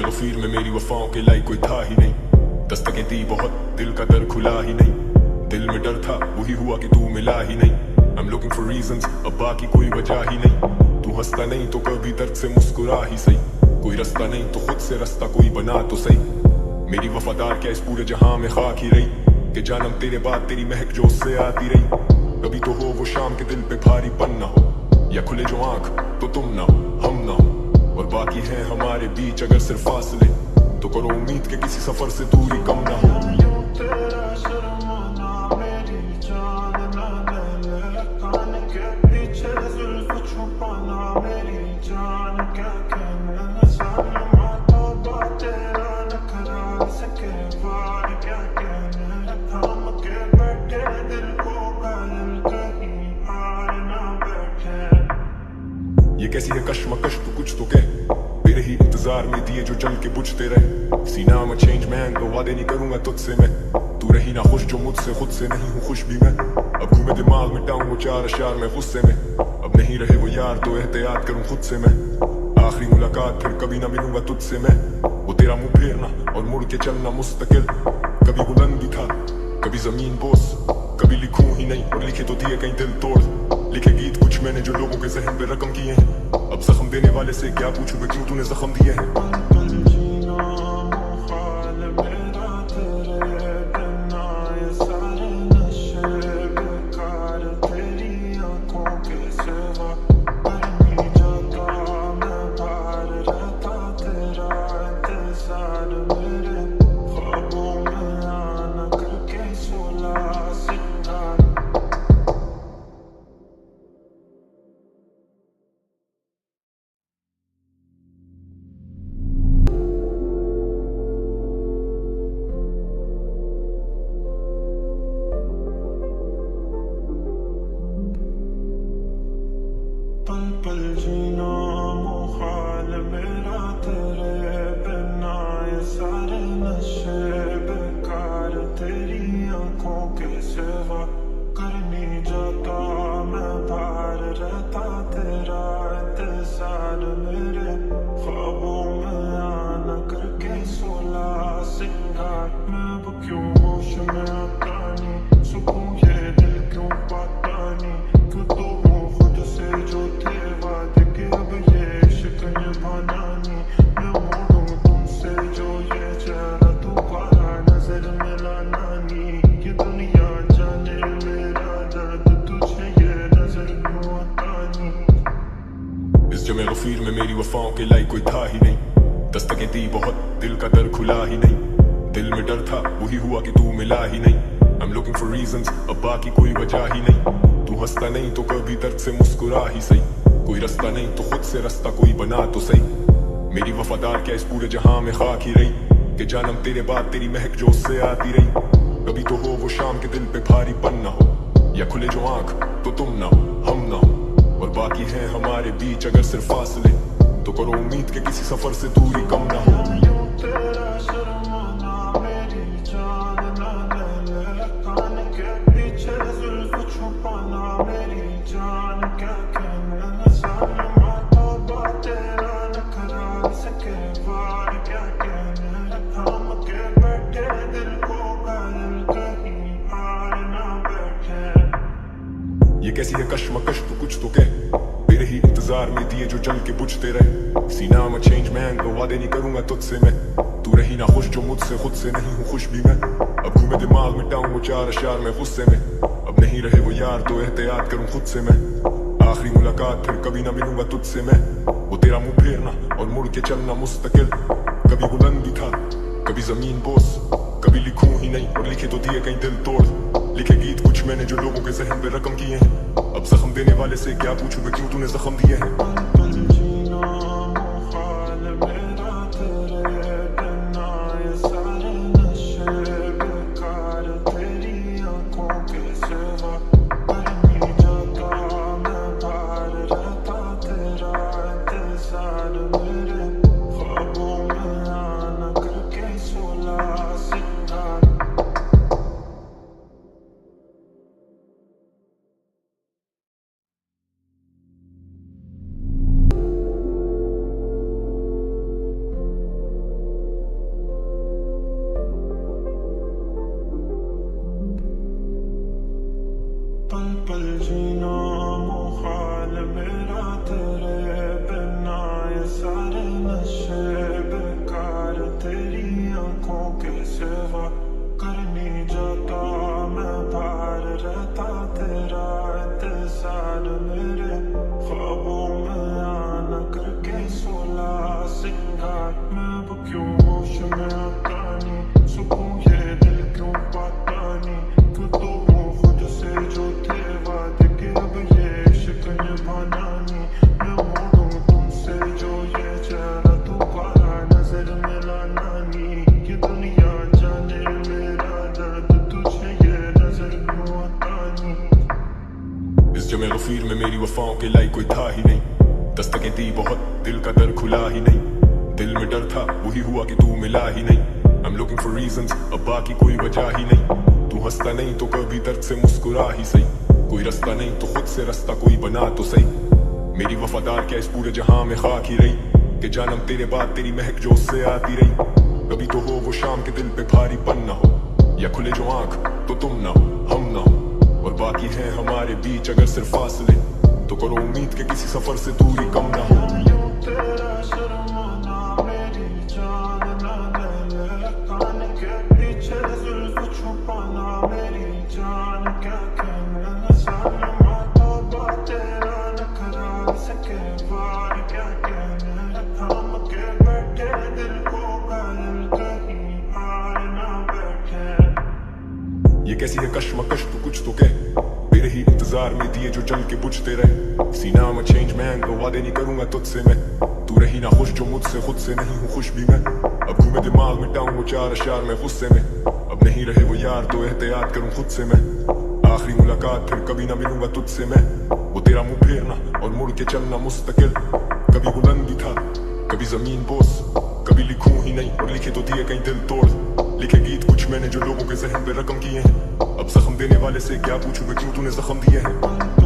गफीर में मेरी वफाओं के लायक कोई था ही नहीं। दस्तकें दी बहुत, दिल का दर खुला ही नहीं। दिल में डर था, वही हुआ कि तू मिला ही नहीं। I'm looking for reasons, अब बाकी कोई वजह ही नहीं। तू हंसता नहीं तो कभी दर्द से मुस्कुरा ही सही। कोई रास्ता नहीं तो खुद से रास्ता कोई बना तो सही। मेरी वफादार क्या इस पूरे जहां में खाक ही रही, कि जानम तेरे बाद तेरी महक जो उससे आती रही। कभी तो हो वो शाम के दिल पे भारीपन ना हो, या खुले जो आंख तो तुम ना हो हम ना हो। और बाकी है हमारे बीच अगर सिर्फ फासले, तो करो उम्मीद के किसी सफर से दूरी कम ना हो। ये कैसी है कश्मकश तू कुछ तो कह, तेरे ही इंतजार में दिए जो जल के बुझते रहे। सीना में चेंज मैन तो वादे नहीं करूंगा तुझसे मैं। तू रही ना खुश जो मुझसे, खुद से नहीं हूँ खुश भी मैं। अब घूमे दिमाग मिटाऊं वो चार अशार में गुस्से में। अब नहीं रहे वो यार तो एहतियात करूं खुद से मैं। आखिरी मुलाकात फिर कभी ना मिलूंगा तुझसे मैं। वो तेरा मुंह फेरना और मुड़ के चलना मुस्तकिल। कभी बुलंद भी था कभी जमीन बोस, कभी लिखूं ही नहीं और लिखे तो दिए कहीं दिल तोड़। लिखे गीत कुछ मैंने जो लोगों के जहन पे रकम किए हैं। अब जख्म देने वाले से क्या पूछूं मैं, क्यों तूने जख्म दिए हैं। पल पल जीना मुहाल मेरा तेरे बिना, ये सारे नशे बेकार तेरी आंखों के सिवा। कर नहीं जाता मैं बाहर रहता तेरा इंतजार मेरे ख्वाबों में आना करके सोला सिंगार। मैं अब क्यों होश में आता नहीं, सुकून ये दिल क्यों पाता नहीं। क्यों तो हूँ खुद से जो थे वादे के, अब ये इश्क निभाना नहीं। मैं मोड़ूं तुमसे जो ये चेहरा दोबारा नजर मिलाना नहीं। ये दुनिया जाने मेरा दर्द तुझे ये नजर क्यों आता नहीं। इस जमे गफीर में मेरी वफाओं के लायक कोई था ही नहीं। दस्तकें दी बहुत, दिल का दर खुला ही नहीं। दिल में डर था, वही हुआ कि तू मिला ही नहीं। I'm looking for reasons, अब बाकी कोई वजह ही नहीं। तू हंसता नहीं तो कभी दर्द से मुस्कुरा ही सही। कोई रास्ता नहीं तो खुद से रास्ता कोई बना तो सही। मेरी वफादार क्या इस पूरे जहां में खाक ही रही, कि जानम तेरे बाद तेरी महक जो उससे आती रही। कभी तो हो वो शाम के दिल पे भारीपन ना हो, या खुले जो आंख तो तुम ना हो हम ना हो। और बाकी है हमारे बीच अगर सिर्फ फासले, तो करो उम्मीद के किसी सफर से दूरी कम ना हो। ये कैसी है कश्मकश तू कुछ तो कह, तेरे ही इंतजार में दिए जो जल के बुझते रहे। सीना में चेंज मैन तो वादे नहीं करूंगा तुझसे मैं। तू रही ना खुश जो मुझसे, खुद से नहीं हूँ खुश भी मैं। अब घूमे दिमाग मिटाऊं वो चार अशार में गुस्से में। अब नहीं रहे वो यार तो एहतियात करूं खुद से मैं। आखिरी मुलाकात फिर कभी ना मिलूंगा तुझसे मैं। वो तेरा मुंह फेरना और मुड़ के चलना मुस्तकिल। कभी बुलंद भी था कभी जमीन बोस, कभी लिखूं ही नहीं और लिखे तो दिए कहीं दिल तोड़। लिखे गीत कुछ मैंने जो लोगों के जहन पे रकम किए हैं। अब जख्म देने वाले से क्या पूछूं मैं, क्यों तूने जख्म दिए हैं। बेवफाओं के लाई कोई था ही नहीं, दस्तकें दी बहुत दिल का दर खुला ही नहीं, दिल में डर था वही हुआ कि तू मिला ही नहीं। I'm looking for reasons, अब बाकी कोई वजह ही नहीं, तू हंसता नहीं तो कभी दर्द से मुस्कुरा ही सही, कोई रास्ता नहीं तो खुद से रास्ता कोई बना तो सही। मेरी वफादार क्या इस पूरे जहां में खाक ही रही, कि जानम तेरे बाद तेरी महक जो उससे आती रही। कभी तो हो वो शाम के दिल पे भारीपन ना हो, या खुले जो आंख तो तुम ना हो हम ना हो, और बाकी है हमारे बीच अगर सिर्फ फासले, तो करो उम्मीद के किसी सफर से दूरी कम ना हो। तेरा शर्माना मेरी जान ना ले, कान के पीछे जुल्फ छुपाना मेरी जान, क्या कहना सालमा तौबा तेरा नखरा सके बार, क्या कहना थाम के बैठे दिल को घायल कहीं हार ना बैठे। ये कैसी है कश्मकश तू कुछ तो कह, तेरे ही इंतजार में दिए जो जल के बुझते रहे। सीना में चेंज मैन तो वादे नहीं करूंगा तुझसे मैं, तू रही ना खुश जो मुझसे खुद से नहीं हूँ खुश भी मैं। अब घूमे दिमाग में टाऊं वो चार अशार में गुस्से में, अब नहीं रहे वो यार तो एहतियात करूं खुद से मैं। आखिरी मुलाकात फिर कभी ना मिलूंगा तुझसे मैं, वो तेरा मुंह फेरना और मुड़ के चलना मुस्तकिल। कभी बुलंदी था कभी जमीन बोस, कभी लिखूं ही नहीं और लिखे तो दिए कहीं दिल तोड़। लिखे गीत कुछ मैंने जो लोगों के जहन पे रकम किए हैं, अब जख्म देने वाले से क्या पूछूं मैं क्यों तूने जख्म दिए हैं।